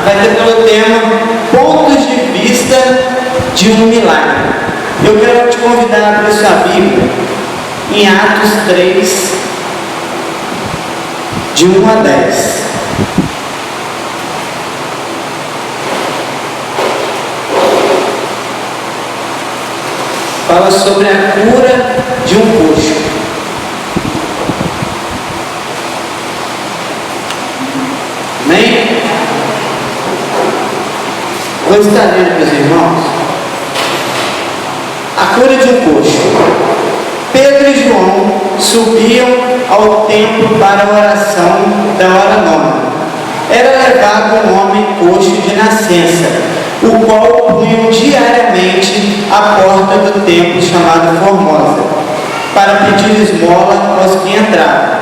Vai ter pelo tema Pontos de Vista de um Milagre. Eu quero te convidar a abrir sua Bíblia em Atos 3, de 1 a 10. Fala sobre a cura de um coxo. Amém? Vou estar lendo, meus irmãos. A cura de um coxo. Pedro e João subiam ao templo para a oração da hora nona. Era levado um homem coxo de nascença, o qual punham diariamente à porta do templo chamado Formosa, para pedir esmola aos que entravam.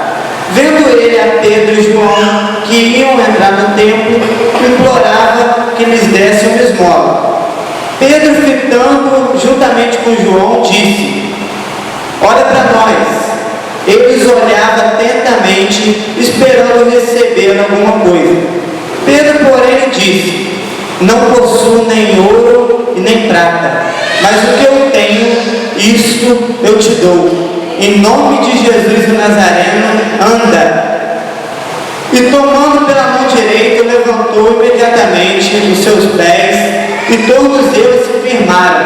Vendo ele a Pedro e João, que iam entrar no templo, implorava que lhes desse uma esmola. Pedro, fitando juntamente com João, disse: olha para nós. Eles olhavam atentamente, esperando receber alguma coisa. Pedro, porém, disse: não possuo nem ouro e nem prata, mas o que eu tenho, isto eu te dou. Em nome de Jesus o Nazareno, anda. E tomando pela mão direita, levantou imediatamente os seus pés, e todos eles se firmaram.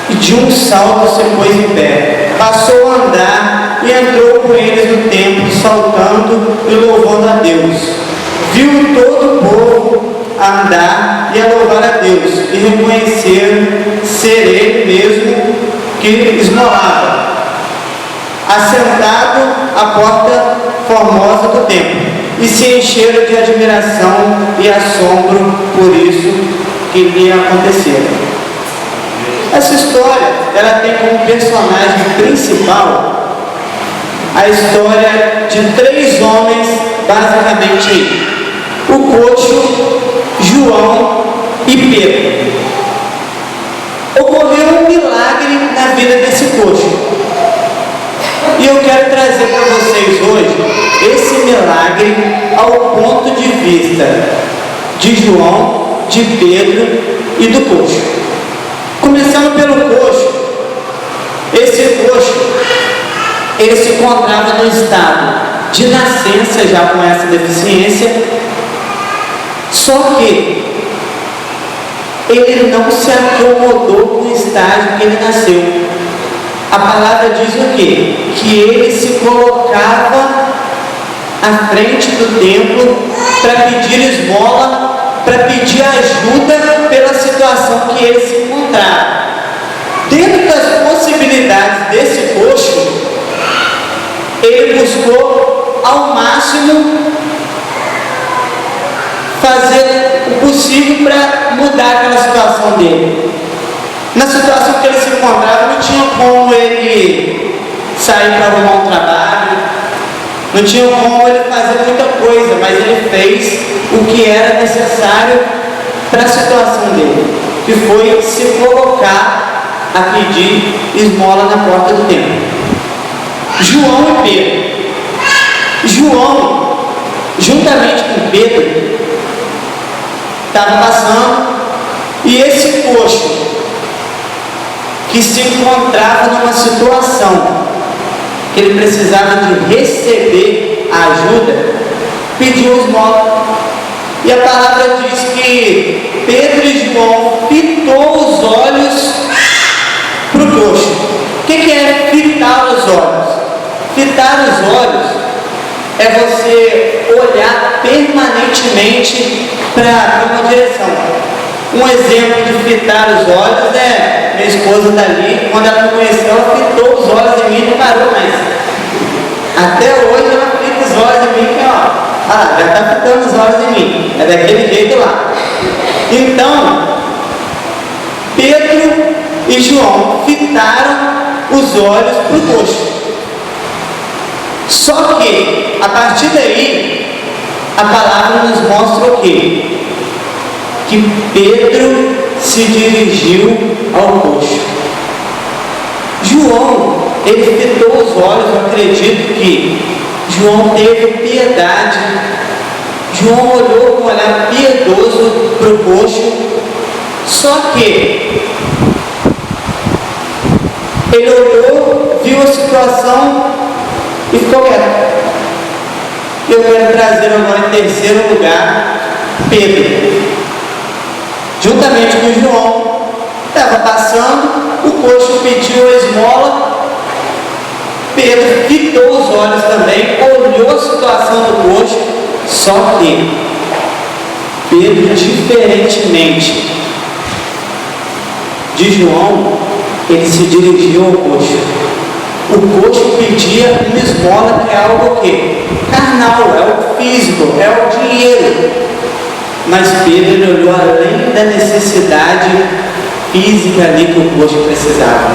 E de um salto se pôs em pé, passou a andar e entrou com eles no templo, saltando e louvando a Deus. Viu todo o povo a andar e a louvar a Deus, e reconheceram ser ele mesmo que esmolava, assentado à porta formosa do templo, e se encheram de admiração e assombro por isso que lhe aconteceu. Essa história, ela tem como personagem principal a história de três homens, basicamente o coxo, João e Pedro. Ocorreu um milagre na vida desse coxo. E eu quero trazer para vocês hoje esse milagre ao ponto de vista de João, de Pedro e do coxo. Começando pelo coxo. Esse coxo, ele se encontrava no estado de nascença já com essa deficiência, só que ele não se acomodou com o estágio que ele nasceu. A palavra diz o quê? Que ele se colocava à frente do templo para pedir esmola, para pedir ajuda pela situação que ele se encontrava. Dentro das possibilidades desse coxo, ele buscou ao máximo fazer o possível para mudar aquela situação dele. Na situação que ele se encontrava, não tinha como ele sair para arrumar um trabalho, não tinha como ele fazer muita coisa, mas ele fez o que era necessário para a situação dele, que foi se colocar a pedir esmola na porta do templo. João e Pedro. João, juntamente com Pedro, estava passando, e esse coxo, que se encontrava numa situação que ele precisava de receber ajuda, pediu esmola. E a palavra diz que Pedro e João fitou os olhos para o coxo. O que é fitar os olhos? Fitar os olhos é você olhar permanentemente para uma direção. Um exemplo de fitar os olhos é minha esposa está ali, quando ela me conheceu, ela fitou os olhos em mim e não parou mais. Até hoje ela fita os olhos em mim, que ó, já está fitando os olhos em mim. É daquele jeito lá. Então, Pedro e João fitaram os olhos para o coxo. Só que, a partir daí, a palavra nos mostra o quê? Que Pedro se dirigiu ao coxo. João, ele fitou os olhos, eu acredito que João teve piedade. João olhou com um olhar piedoso para o coxo. Só que ele olhou, viu a situação e ficou quieto. Eu quero trazer agora em terceiro lugar Pedro. Juntamente com João, estava passando, o coxo pediu a esmola. Pedro fitou os olhos também, olhou a situação do coxo. Só que Pedro, diferentemente de João, ele se dirigiu ao coxo. O coxo pedia uma esmola, que é algo o quê? Carnal, é o físico, é o dinheiro. Mas Pedro, ele olhou além da necessidade física ali que o coxo precisava.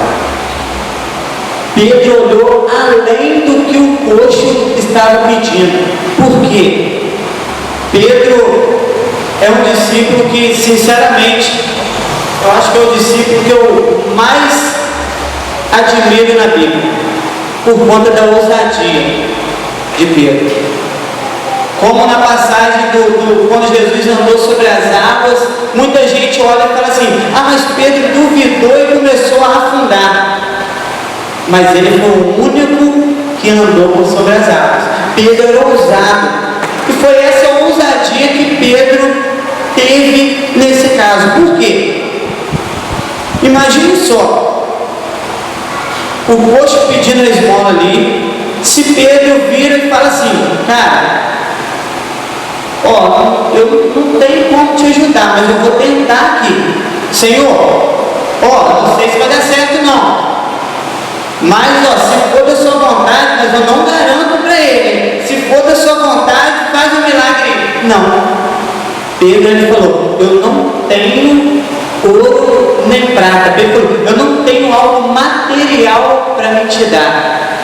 Pedro olhou além do que o coxo estava pedindo. Por quê? Pedro é um discípulo que, sinceramente, eu acho que é o discípulo que eu mais admiro na Bíblia, por conta da ousadia de Pedro. Como na passagem quando Jesus andou sobre as águas, muita gente olha e fala assim: ah, mas Pedro duvidou e começou a afundar. Mas ele foi o único que andou sobre as águas. Pedro era ousado. E foi essa ousadia que Pedro teve nesse caso. Por quê? Imagine só, o coxo pedindo a esmola ali. Se Pedro vira e fala assim: cara, ó, eu não tenho como te ajudar, mas eu vou tentar aqui. Senhor, ó, não sei se vai dar certo não, mas ó, se for da sua vontade, mas eu não garanto para ele, se for da sua vontade, faz um milagre. Não. Pedro, ele falou: eu não tenho ouro nem prata. Pedro falou: eu não tenho algo material para me te dar,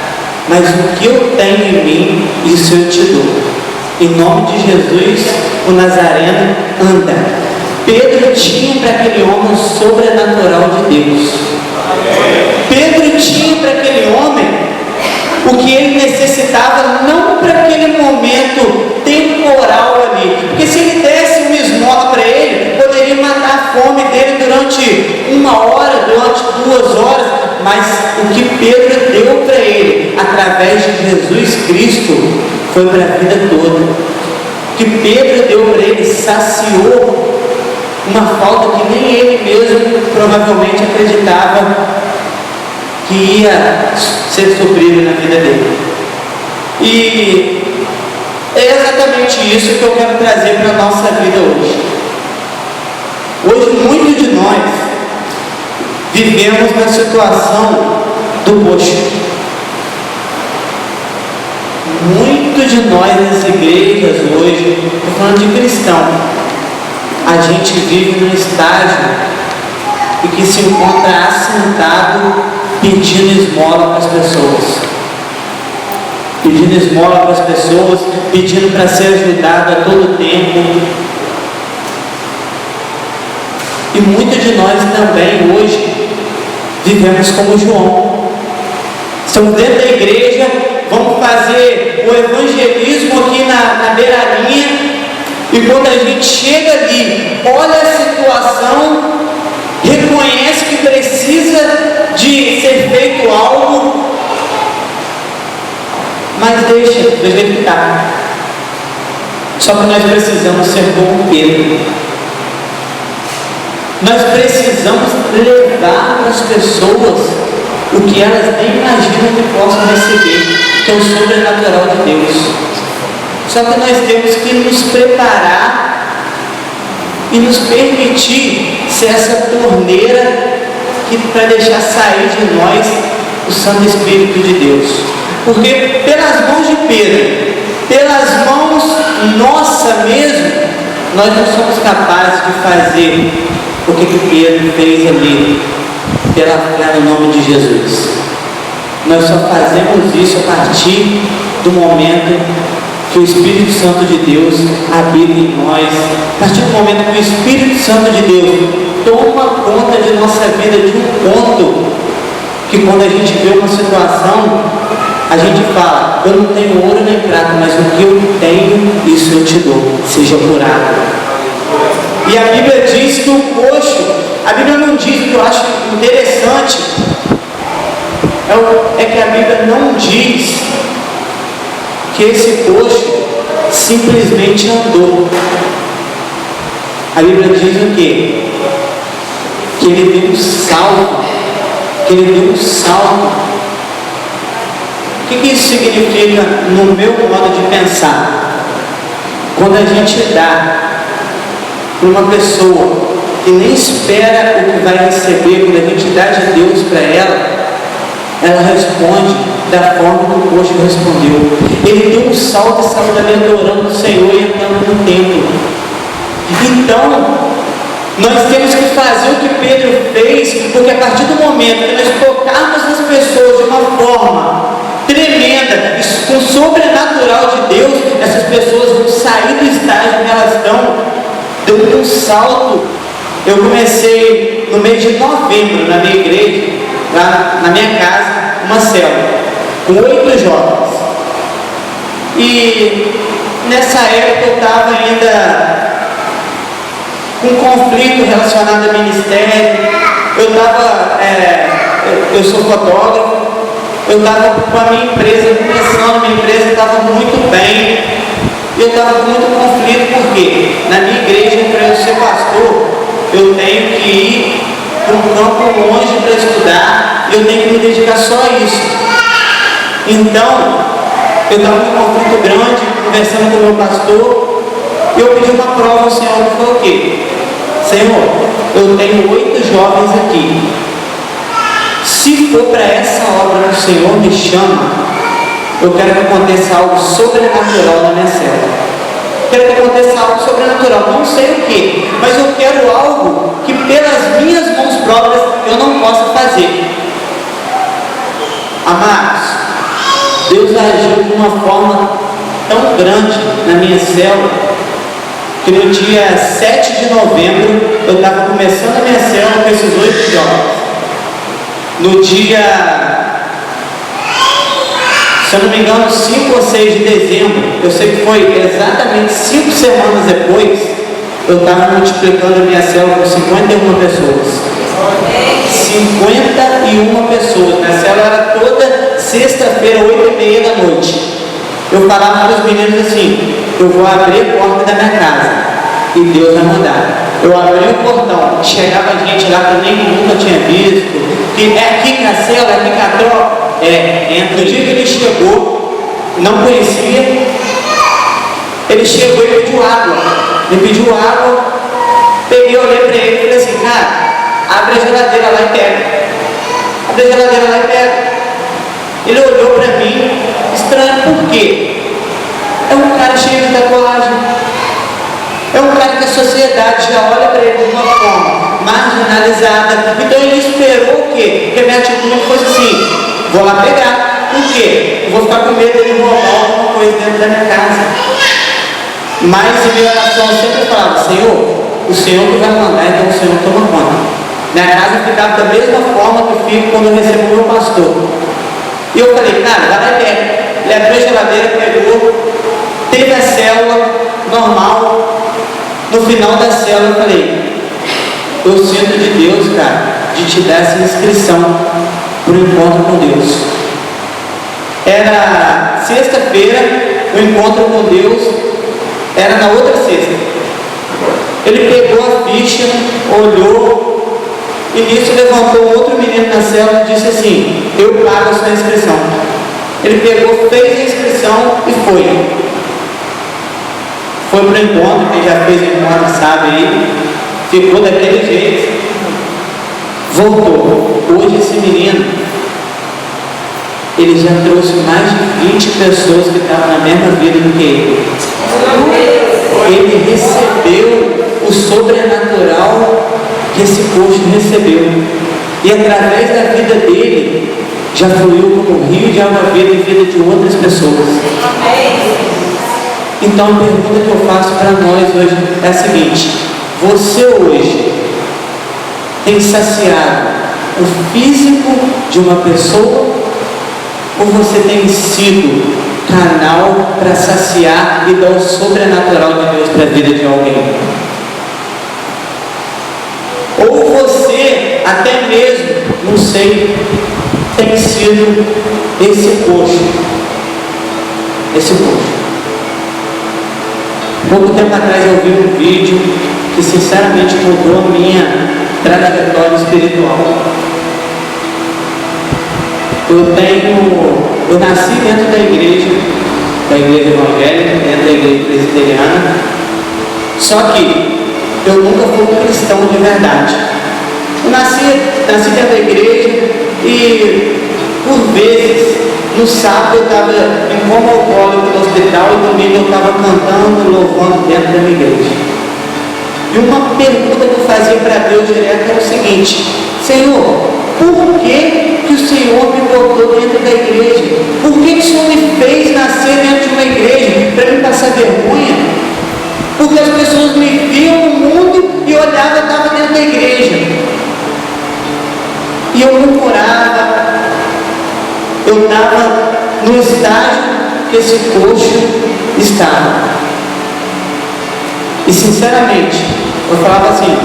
mas o que eu tenho em mim, isso eu te dou. Em nome de Jesus, o Nazareno, anda. Pedro tinha para aquele homem o sobrenatural de Deus. Pedro tinha para aquele homem o que ele necessitava, não para aquele momento temporal ali, porque se ele desse uma esmola para ele, poderia matar a fome dele durante 1 hora, durante 2 horas, mas o que Pedro deu para ele, através de Jesus Cristo, foi para a vida toda. O que Pedro deu para ele saciou uma falta que nem ele mesmo provavelmente acreditava que ia ser suprido na vida dele. E é exatamente isso que eu quero trazer para a nossa vida hoje. Hoje, muitos de nós vivemos na situação do coxo. Muitos de nós nas igrejas hoje, estou falando de cristão, a gente vive num estágio em que se encontra assentado pedindo esmola para as pessoas. Pedindo esmola para as pessoas, pedindo para ser ajudado a todo tempo. E muitos de nós também hoje vivemos como João. Estamos dentro da igreja, vamos fazer o evangelismo aqui na beiralinha, e quando a gente chega ali, olha a situação, reconhece que precisa de ser feito algo, mas deixa ficar. Só que nós precisamos ser como Pedro. Nós precisamos levar para as pessoas o que elas nem imaginam que possam receber, que é o sobrenatural de Deus. Só que nós temos que nos preparar e nos permitir ser essa torneira para deixar sair de nós o Santo Espírito de Deus. Porque pelas mãos de Pedro, pelas mãos nossa mesmo, nós não somos capazes de fazer o que Pedro fez ali, pela fé no nome de Jesus. Nós só fazemos isso a partir do momento que o Espírito Santo de Deus habita em nós, a partir do momento que o Espírito Santo de Deus toma conta de nossa vida de um ponto que quando a gente vê uma situação, a gente fala, eu não tenho ouro nem prata, mas o que eu tenho, isso eu te dou, seja por água. E a Bíblia diz que o coxo, a Bíblia não diz, o que eu acho interessante, é que a Bíblia não diz que esse coxo simplesmente andou. A Bíblia diz o quê? Que ele deu um salto. Que ele deu um salto. O que isso significa no meu modo de pensar? Quando a gente dá para uma pessoa que nem espera o que vai receber, quando a gente dá de Deus para ela responde da forma que o coxo respondeu. Ele deu um salto e saiu dali adorando o Senhor e entrando no templo. Então, nós temos que fazer o que Pedro fez, porque a partir do momento que nós tocarmos as pessoas de uma forma tremenda, com o sobrenatural de Deus, essas pessoas vão sair do estágio que elas estão, dando um salto. Eu comecei no mês de novembro, na minha igreja, lá na minha casa, uma célula, com 8 jovens. E nessa época eu estava ainda com conflito relacionado ao ministério. Eu sou fotógrafo, eu estava com a minha empresa começando, minha empresa estava muito bem, e eu estava com muito conflito, porque na minha igreja, para eu ser pastor, eu tenho que ir para um campo longe para estudar, e eu tenho que me dedicar só a isso. Então, eu estava com um conflito grande, conversando com o meu pastor, e eu pedi uma prova ao Senhor, que foi o quê? Senhor, eu tenho 8 jovens aqui. Se for para essa obra que o Senhor me chama, eu quero que aconteça algo sobrenatural na minha célula. Quero que aconteça algo sobrenatural, não sei o que, mas eu quero algo que pelas minhas mãos próprias eu não possa fazer. Amados, Deus agiu de uma forma tão grande na minha célula, que no dia 7 de novembro eu estava começando a minha célula com esses 8 jovens. No dia, se eu não me engano, 5 ou 6 de dezembro, eu sei que foi exatamente 5 semanas depois, eu estava multiplicando a minha célula com 51 pessoas. 51 pessoas. Minha célula era toda sexta-feira, 8h30 da noite. Eu falava para os meninos assim, eu vou abrir a porta da minha casa e Deus vai mandar. Eu abri o portão, chegava gente lá que eu nem nunca tinha visto, que é aqui que a célula, é aqui que a troca. Entra. No dia que ele chegou, não conhecia, ele chegou e pediu água. Ele pediu água, peguei, olhei para ele e falei assim, cara, abre a geladeira lá e pega. Abre a geladeira lá e pega. Ele olhou para mim, estranho, por quê? É um cara cheio de tatuagem. É um cara que a sociedade já olha para ele de uma forma marginalizada. Então ele esperou o quê? Que a minha atitude fosse assim, vou lá pegar. Por quê? Eu vou ficar com medo dele roubar alguma coisa dentro da minha casa. Mas em minha oração eu sempre falava, Senhor, o Senhor que vai mandar, então o Senhor toma conta. Minha casa ficava da mesma forma que fico quando eu recebo o meu pastor. E eu falei, cara, vai lá e pega. Ele abriu a geladeira, pegou, teve a célula normal. No final da célula eu falei, eu sinto de Deus, cara, de te dar essa inscrição para o encontro com Deus. Era sexta-feira, o encontro com Deus era na outra sexta. Ele pegou a ficha, olhou, e nisso levantou outro menino na célula e disse assim, eu pago a sua inscrição. Ele pegou, fez a inscrição e foi. Foi para o encontro, quem já fez o encontro sabe aí, ficou daquele jeito, voltou. Hoje esse menino, ele já trouxe mais de 20 pessoas que estavam na mesma vida do que ele. Ele recebeu o sobrenatural que esse coxo recebeu. E através da vida dele, já fluiu como um rio de água viva em vida de outras pessoas. Então a pergunta que eu faço para nós hoje é a seguinte: você hoje tem saciado o físico de uma pessoa, ou você tem sido canal para saciar e dar o sobrenatural de Deus para a vida de alguém? Ou você, até mesmo, não sei, tem sido esse coxo. Pouco tempo atrás eu vi um vídeo que sinceramente mudou a minha trajetória espiritual. Eu nasci dentro da igreja evangélica, dentro da igreja presbiteriana, só que eu nunca fui um cristão de verdade. Eu nasci dentro da igreja e, por vezes, no sábado eu estava em coma alcoólico no hospital e domingo eu estava cantando e louvando dentro da minha igreja. E uma pergunta que eu fazia para Deus direto era o seguinte: Senhor, por que o Senhor me botou dentro da igreja? Por que o Senhor me fez nascer dentro de uma igreja? Para me passar vergonha? Porque as pessoas me viam no mundo e olhavam, eu estava dentro da igreja. E eu murmurava, eu estava no estágio que esse coxo estava. E sinceramente, eu falava assim: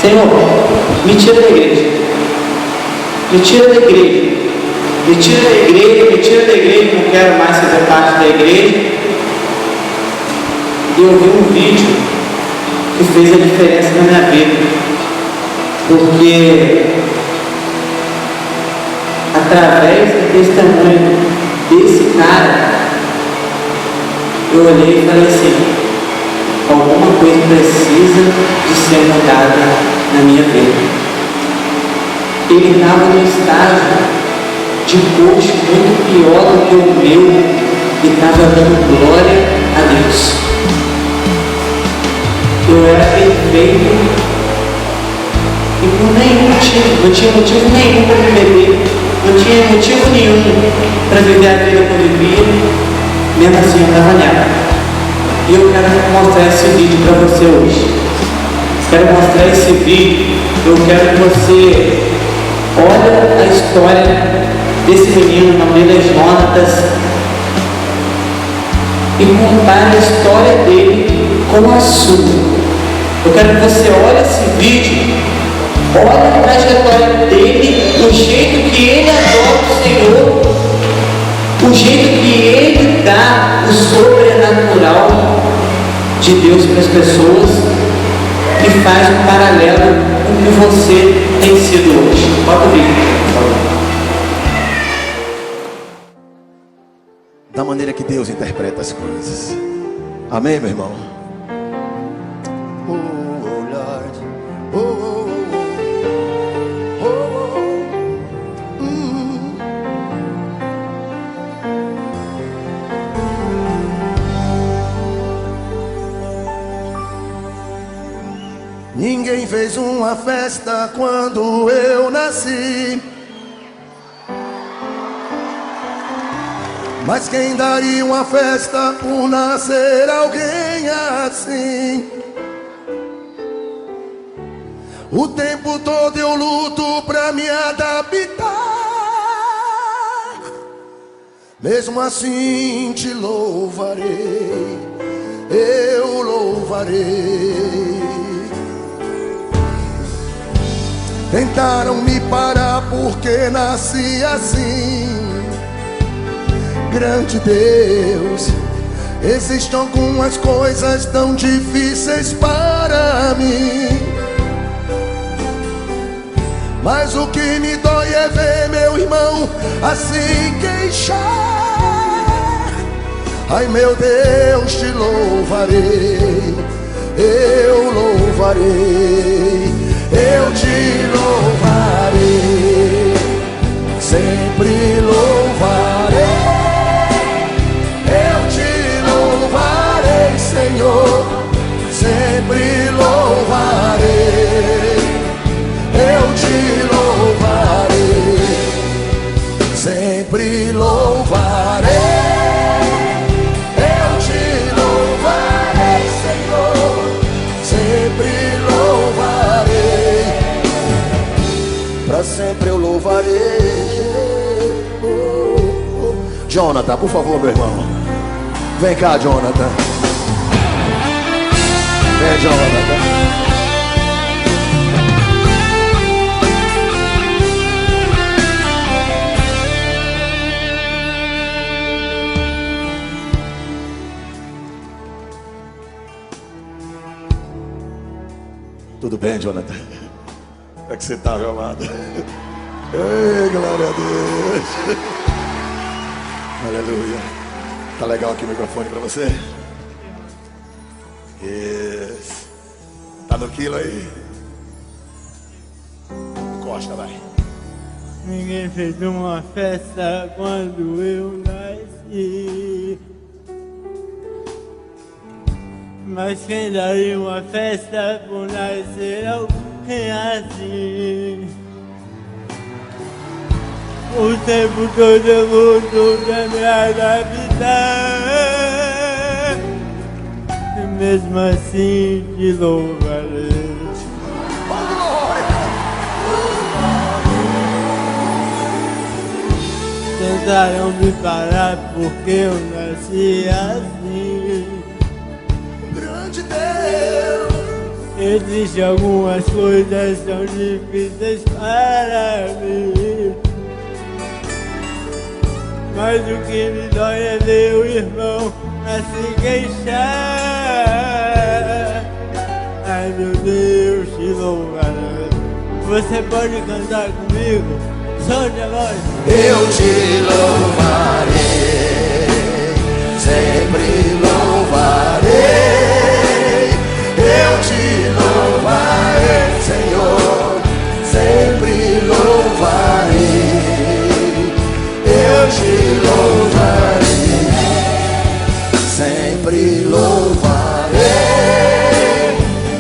Senhor, me tira da igreja, me tira da igreja, me tira da igreja, me tira da igreja, não quero mais fazer parte da igreja. E eu vi um vídeo que fez a diferença na minha vida, porque através do testemunho desse cara, eu olhei e falei assim: alguma coisa precisa de ser mudada na minha vida. Ele estava no estágio de coxo muito pior do que o meu e estava dando glória a Deus. Eu era perfeito e por nenhum motivo, não tinha motivo nenhum para me beber, não tinha motivo nenhum para viver a vida que eu vivia, mesmo assim eu estava nela. E eu quero mostrar esse vídeo para você hoje. Quero mostrar esse vídeo. Eu quero que você olhe a história desse menino, o nome dele é Jonatas, e compare a história dele com a sua. Eu quero que você olhe esse vídeo, olhe a trajetória dele, o jeito que ele adora o Senhor, o jeito que ele dá o sobrenatural de Deus para as pessoas, e faz um paralelo com o que você tem sido hoje. Bota o vídeo, por favor. Da maneira que Deus interpreta as coisas. Amém, meu irmão? Oh, Lord. Oh, oh, oh, oh. Ninguém fez uma festa quando eu nasci, mas quem daria uma festa por nascer alguém assim? O tempo todo eu luto pra me adaptar, mesmo assim te louvarei, eu louvarei. Tentaram me parar porque nasci assim. Grande Deus, existem algumas coisas tão difíceis para mim, mas o que me dói é ver meu irmão assim queixar. Ai meu Deus, te louvarei, eu louvarei, eu te louvarei, sempre louvarei. Senhor, sempre louvarei, eu te louvarei, Jonathan, por favor, meu irmão. Vem cá, Jonathan. Vem, Jonathan. Tudo bem, Jonathan? Como é que você está, meu amado? Ei, glória a Deus. Aleluia. Tá legal aqui o microfone para você? Isso. Tá no quilo aí? Encosta, vai. Ninguém fez uma festa quando eu nasci, mas quem daria uma festa por nascer alguém assim? O tempo todo eu luto pra me adaptar, e mesmo assim te louvarei. Tentaram me parar porque eu nasci assim. Grande Deus. Existem algumas coisas tão difíceis para mim, mas o que me dói é ver o irmão a se queixar. Ai meu Deus, te louvarei. Você pode cantar comigo? Solte a voz. Eu te louvarei, sempre louvarei. Eu te louvarei, Senhor, sempre louvarei. Eu te louvarei, sempre louvarei.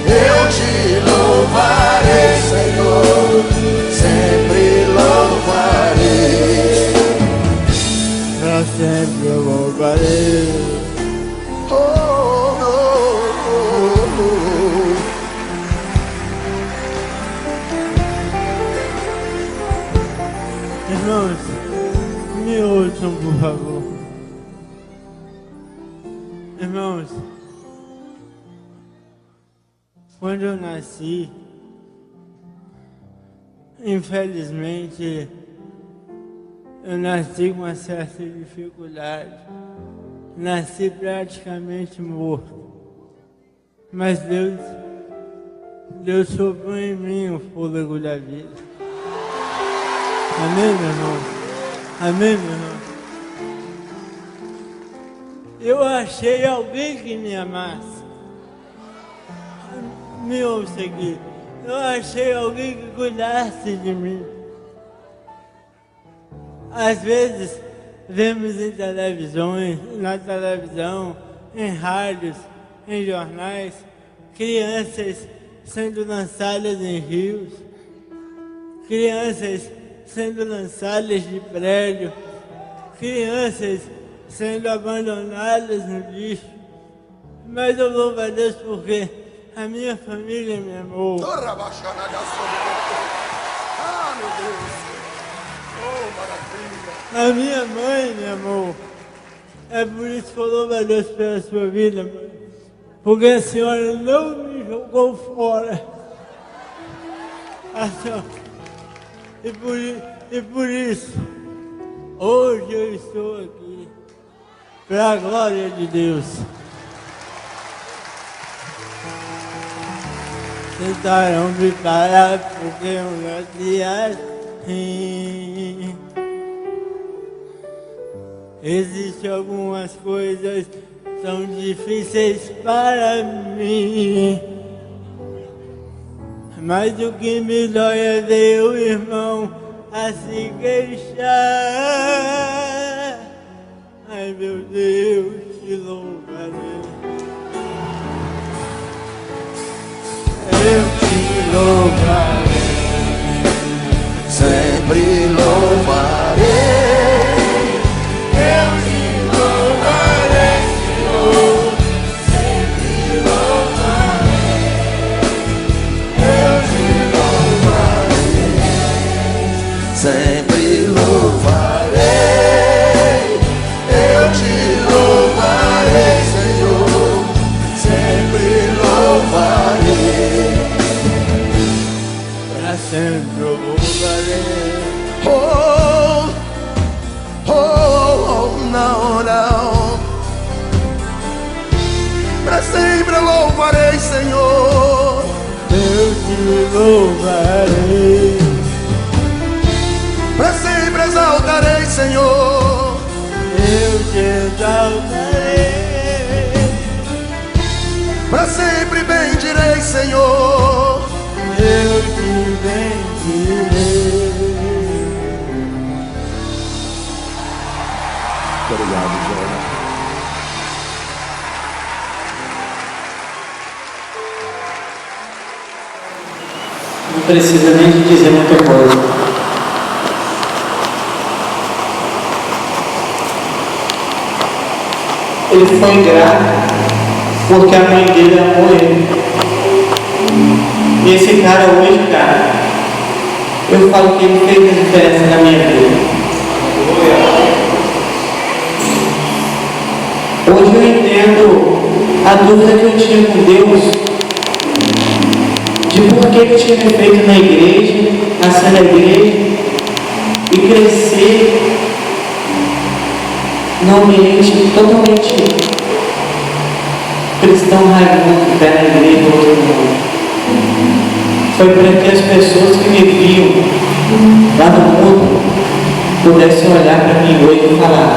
Eu te louvarei, Senhor, sempre louvarei. Pra sempre eu louvarei. Oh, oh, oh, oh. Irmãos, me ouçam por favor. Irmãos, quando eu nasci, infelizmente, eu nasci com uma certa dificuldade. Nasci praticamente morto. Mas Deus soprou em mim o fôlego da vida. Amém, meu irmão? Amém, meu irmão? Eu achei alguém que me amasse. Me ouça aqui. Eu achei alguém que cuidasse de mim. Às vezes, vemos na televisão, em rádios, em jornais, crianças sendo lançadas em rios, crianças sendo lançadas de prédio, crianças sendo abandonadas no lixo. Mas eu louvo a Deus porque a minha família me amou. Ah, meu Deus. Oh, maravilha. A minha mãe me amou. É por isso que eu louvo a Deus pela sua vida, mãe. Porque a senhora não me jogou fora. A senhora... E por isso, hoje eu estou aqui, para a glória de Deus. Tentaram me parar porque eu nasci assim. Existem algumas coisas tão difíceis para mim, mas o que me dói é ver o irmão a se queixar. Ai meu Deus, te louvarei. Eu te louvarei, sempre louvarei. eu te louvarei, Senhor, sempre louvarei. Eu te Sempre louvarei, Para sempre eu louvarei, Senhor. Eu te louvarei. Para sempre exaltarei, Senhor. Eu te exaltarei. Para sempre bendirei, Senhor. Eu te bendirei. Obrigado, Jonathan. Não precisa nem de dizer muita coisa. Ele foi grato porque a mãe dele amou ele. E esse cara hoje, cara, eu falo que ele fez a diferença na minha vida. Hoje eu entendo a dúvida que eu tinha com Deus de por que ele tinha me feito na igreja, nascer na igreja e crescer num ambiente totalmente cristão raimundo, pé na igreja, outro mundo. Foi para que as pessoas que me viam lá no mundo pudessem olhar para mim hoje e falar: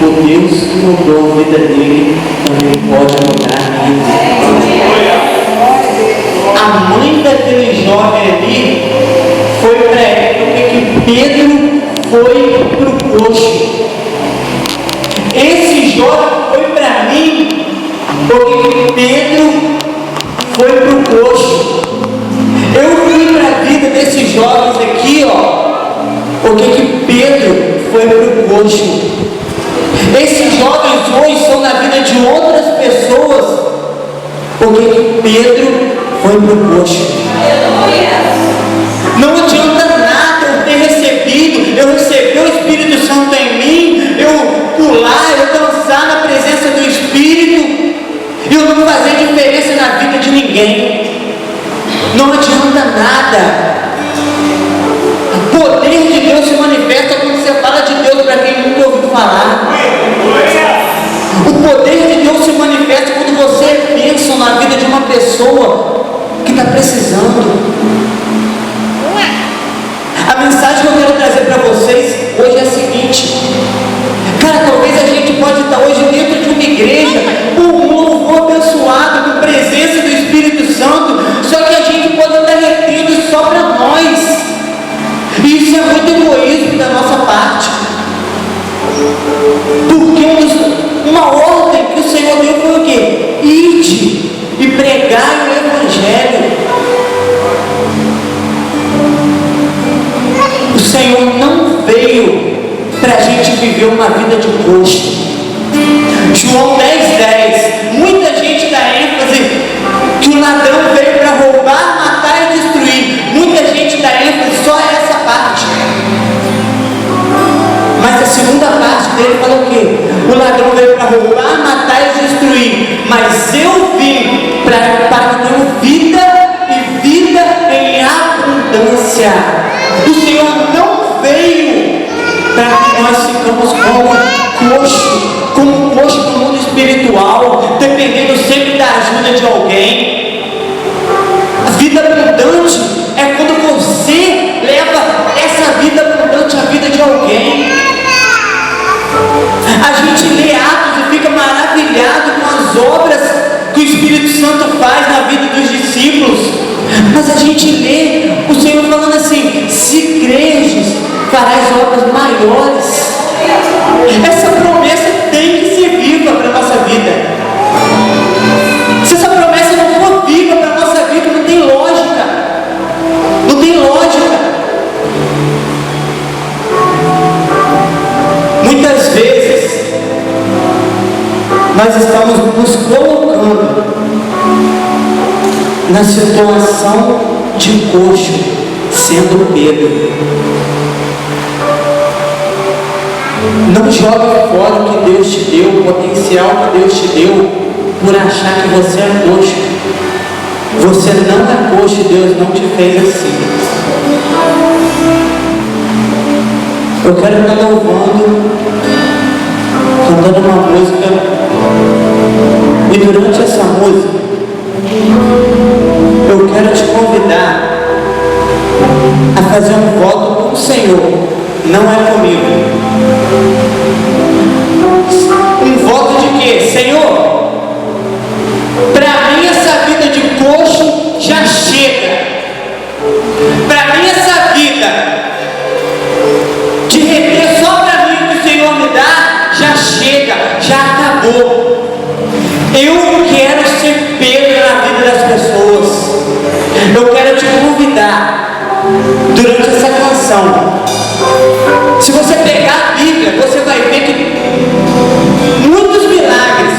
o Deus que mudou a vida dele também pode mudar a minha vida. A mãe daquele jovem ali foi para ele que Pedro foi para o coxo. Esse jovem foi para mim porque Pedro foi para o coxo. Eu fui para a vida desses jovens aqui, porque que Pedro foi para o coxo. Esses jovens hoje são na vida de outras pessoas porque que Pedro foi para o coxo. Não adianta nada eu ter recebido, eu receber o Espírito Santo em mim, eu pular, eu dançar na presença do Espírito e eu não fazer diferença na vida de ninguém. Não adianta nada. O poder de Deus se manifesta quando você fala de Deus para quem nunca ouviu falar. O poder de Deus se manifesta quando você é bênção na vida de uma pessoa que está precisando. A mensagem que eu quero trazer para vocês hoje é a seguinte: cara, talvez a gente pode estar hoje dentro de uma igreja, um louvor abençoado, com presença do Espírito Santo, só que a gente pode estar retendo só para nós. E isso é muito egoísmo da nossa parte. Porque uma ordem que o Senhor deu foi o quê? Ide e pregai o Evangelho. O Senhor não veio para a gente viver uma vida de coxo. João 10:10. Muita gente dá ênfase que o ladrão veio para roubar, matar e destruir. Muita gente dá ênfase só a essa parte. Mas a segunda parte dele fala o quê? O ladrão veio para roubar, matar e destruir. Mas eu vim para que tenham vida e vida em abundância. O Senhor não veio para que nós ficamos como coxo do mundo espiritual, dependendo sempre da ajuda de alguém. A vida abundante é quando você leva essa vida abundante à vida de alguém. A gente lê Atos e fica maravilhado com as obras que o Espírito Santo faz na vida dos discípulos, mas a gente lê o Senhor falando assim: se creres, farás obras maiores. Essa promessa tem que ser viva para a nossa vida. Se essa promessa não for viva para a nossa vida, não tem lógica. Não tem lógica. Muitas vezes nós estamos nos colocando na situação de coxo, sendo Pedro. Não jogue fora o que Deus te deu, o potencial que Deus te deu, por achar que você é coxo. Você não é coxo, Deus não te fez assim. Eu quero estar louvando, cantando uma música. E durante essa música, eu quero te convidar a fazer um voto com o Senhor, não é comigo. Um voto de quê? Senhor, para mim essa vida de coxo já chega. Para mim essa vida de reter só para mim o que o Senhor me dá já chega, já acabou. Eu quero ser Pedro na vida das pessoas. Eu quero te convidar durante essa canção. Se você pegar a Bíblia, você vai ver que muitos milagres,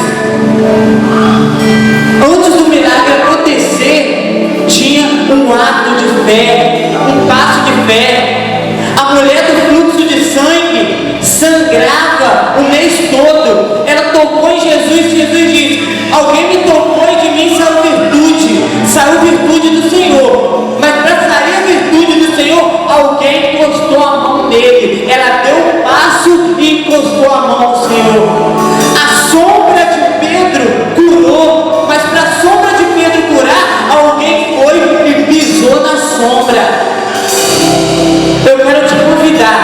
antes do milagre acontecer, tinha um ato de fé, um passo de fé. A mulher do fluxo de sangue sangrava o mês todo. Ela tocou em Jesus e Jesus disse: alguém me tocou e de mim saiu virtude do Senhor. Mas para sair a virtude do Senhor, alguém encostou a mão nele. Ela deu um passo e encostou a mão do Senhor. A sombra de Pedro curou, mas para a sombra de Pedro curar, alguém foi e pisou na sombra. Eu quero te convidar,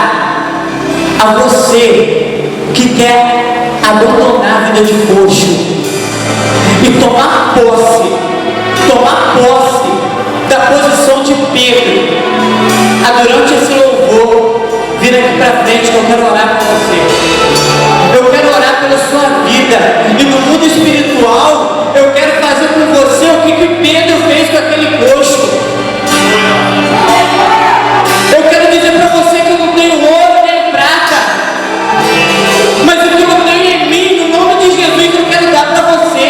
a você que quer abandonar a vida de coxo e tomar posse da posição de Pedro, durante esse louvor, vir aqui para frente que eu quero orar por você. Eu quero orar pela sua vida. E no mundo espiritual, eu quero fazer com você o que Pedro fez com aquele coxo. Eu quero dizer para você que eu não tenho ouro nem prata, mas o que eu tenho em mim, no nome de Jesus, eu quero dar para você.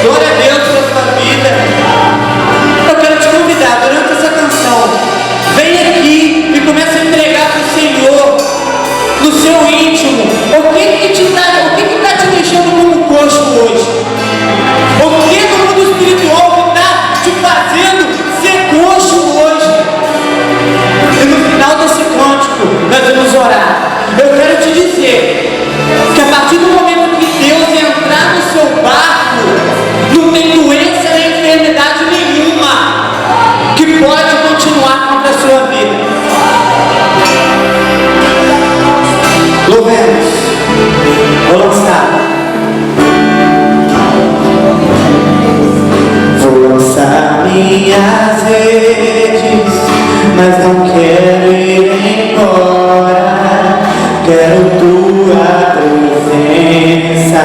Glória a Deus pela sua vida. Eu quero te convidar durante essa canção. Vem aqui e comece a entregar para o Senhor, no seu íntimo, o que está te deixando como coxo hoje? O que no mundo espiritual está te fazendo ser coxo hoje? E no final desse cântico, nós vamos orar. Eu quero te dizer que a partir do momento que Deus entrar no seu barco, não tem doença nem enfermidade nenhuma que pode continuar contra a sua vida. Louvemos. Vou lançar. Vou lançar minhas redes, mas não quero ir embora. Quero tua presença,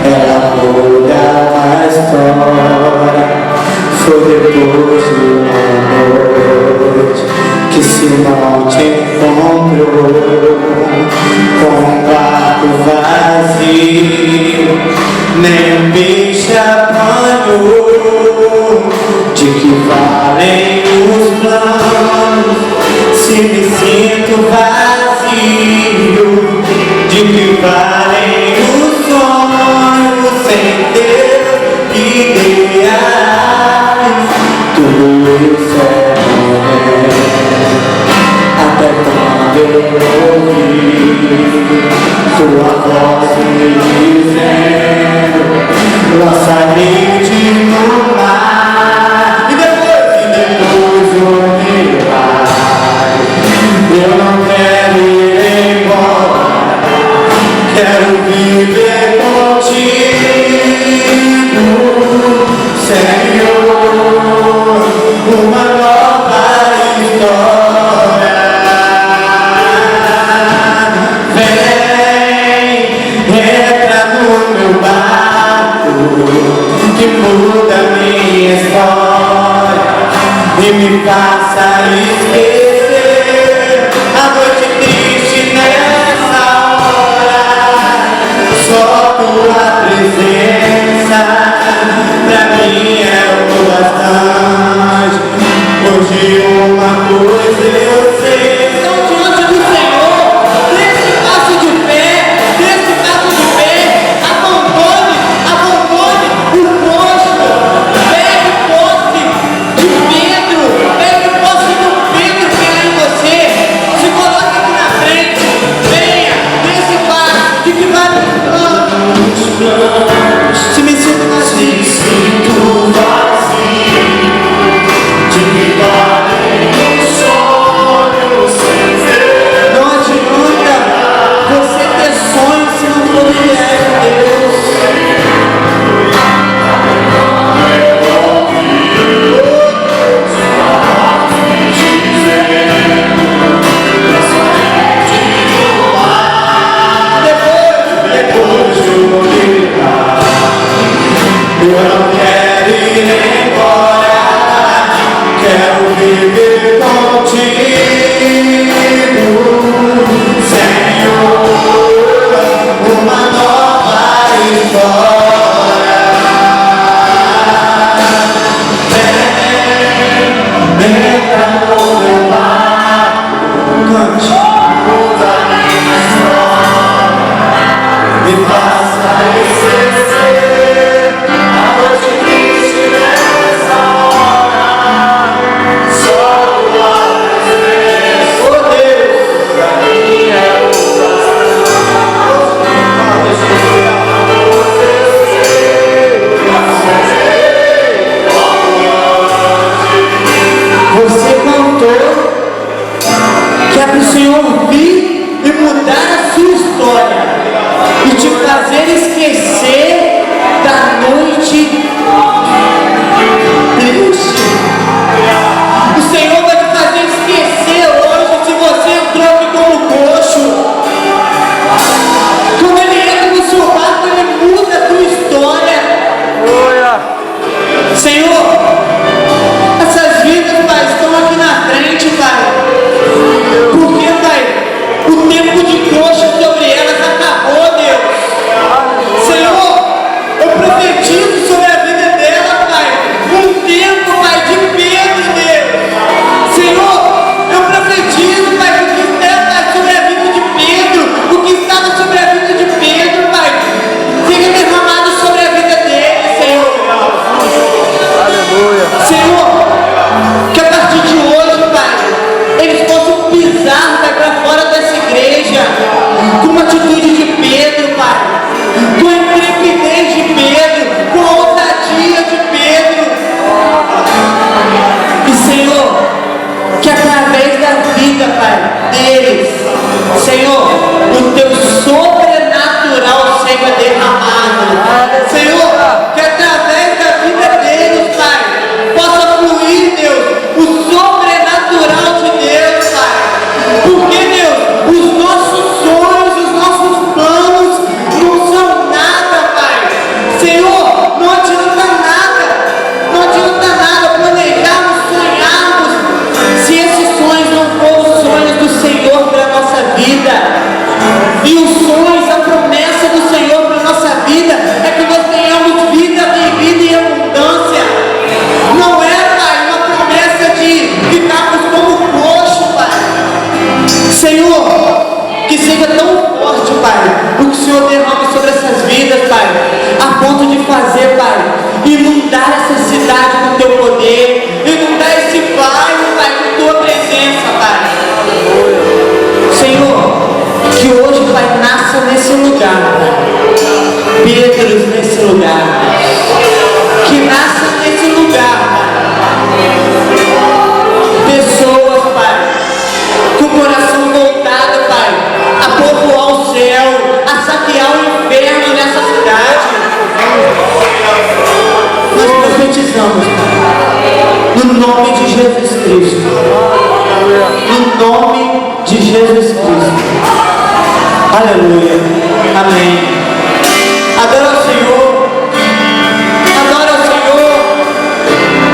ela muda a história. Foi depois de uma noite que Simão te encontrou, com um barco vazio, nem um peixe apanhou. De que valem os planos se me sinto vazio? De que valem os sonhos sem Deus ideais? Tudo isso é até quando eu ouvi sua voz me dizendo: lança rede no mar. E depois o milagre. Eu não quero ir embora, quero viver contigo, Senhor, uma nova história. Vem, entra no meu barco, que muda minha história e me faça esquecer a noite triste nessa hora. Só tua presença pra mim é o bastante. Hoje uma coisa eu sei, estou diante do Senhor, desse passo de fé, abandone o posto, pegue posse de Pedro, pegue que o Senhor derrame sobre essas vidas, Pai, a ponto de fazer, Pai, inundar essa cidade com Teu poder, inundar esse bairro, Pai, com Tua presença, Pai. Senhor, que hoje, Pai, nasça nesse lugar, Pai. Pedros nesse lugar, Pai. Que nasça nesse lugar, Pai. Pessoas, Pai, com o coração voltado, Pai, a povoar o céu, a saquear o inferno nessa cidade. Nós profetizamos, Pai, no nome de Jesus Cristo. No nome de Jesus Cristo. Aleluia. Amém. Adora o Senhor. Adora o Senhor.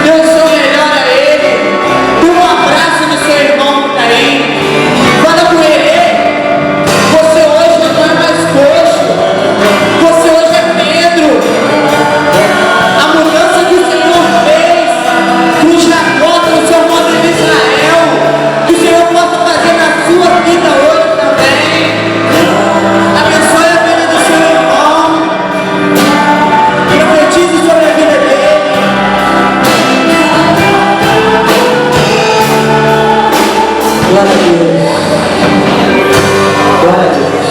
Dê o seu melhor a Ele. Dê um abraço no seu irmão que está aí. Fala com Ele. Você hoje não é mais coxo. Você hoje é Pedro. A mudança que o Senhor fez com Jacó, no seu povo de Israel, que o Senhor possa fazer na sua vida hoje também. Abençoe a vida do seu irmão. Profetize sobre a vida dele. Glória a Deus. Glória a Deus.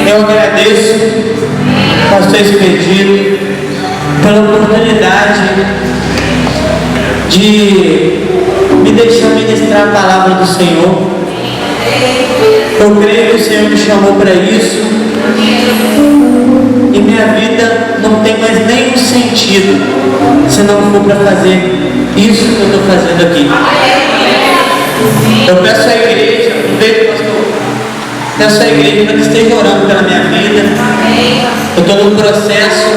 Eu agradeço, pastor Expedito, pela oportunidade de me deixar ministrar a palavra do Senhor. Eu creio que o Senhor me chamou para isso e minha vida não tem mais nenhum sentido se não for para fazer isso que eu estou fazendo aqui. Eu peço à igreja, aproveito, pastor, peço à igreja para que esteja orando pela minha vida. Eu estou no processo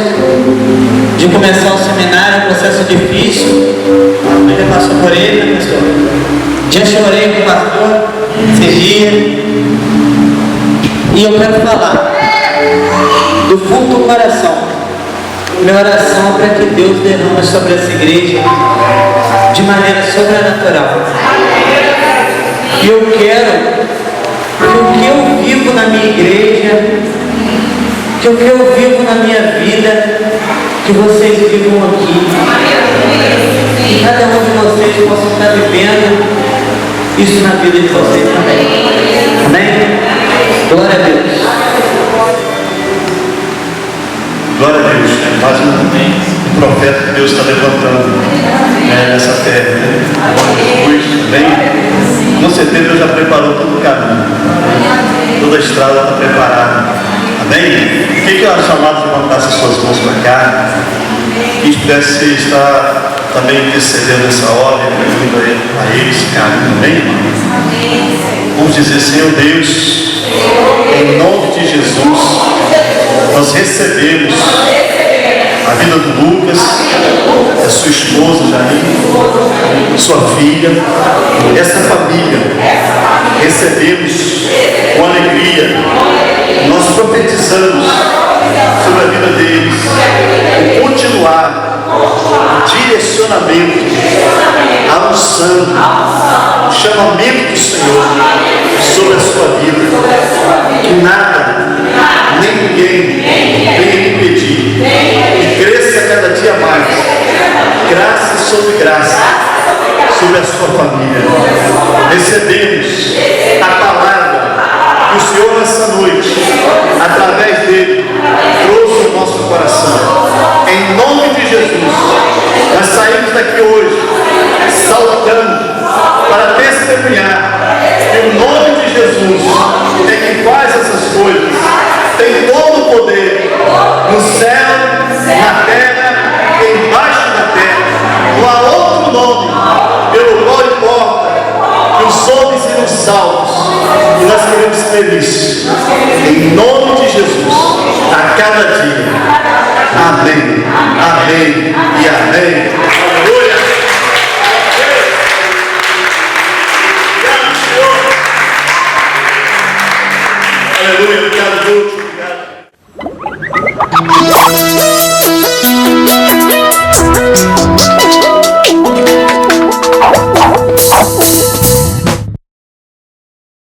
de começar o seminário, um processo difícil. Eu já passou por ele, né, pastor? Já chorei com o pastor esse dia. E eu quero falar do fundo do coração. Minha oração é para que Deus derrame sobre essa igreja de maneira sobrenatural. E eu quero que o que eu vivo na minha igreja, que o que eu vivo na minha vida, que vocês vivam aqui. Que cada um de vocês possa estar vivendo isso na vida de vocês também. Amém? Glória a Deus. Glória a Deus. Mais um profeta que Deus está levantando nessa terra. Jesus, amém? Com certeza Deus já preparou todo o caminho. Toda a estrada está preparada. Amém? Quem quer chamar de levantar as suas mãos para cá? Quem pudesse estar também intercedendo nessa hora, pedindo a eles, carinho, amém? Vamos dizer, Senhor Deus, em nome de Jesus, nós recebemos a vida do Lucas, a sua esposa Jair, sua filha, essa família. Recebemos com alegria. Nós profetizamos sobre a vida deles, o continuar, o direcionamento, a unção, o chamamento do Senhor sobre a sua vida. Que nada, nem ninguém venha impedir. Que cresça cada dia mais, graça sobre graça, sobre a sua família. Recebemos a palavra que o Senhor nessa noite, através dele, trouxe no nosso coração. Em nome de Jesus, nós saímos daqui hoje saltando para testemunhar que o nome de Jesus é quem faz essas coisas, tem todo o poder no céu, na terra e embaixo da terra. Não há outro nome pelo qual importa que os homens sejam salvos, e nós queremos ter isso em nome de Jesus a cada dia. Amém, amém e amém. Aleluia. Obrigado, Senhor. Aleluia, obrigado, Deus.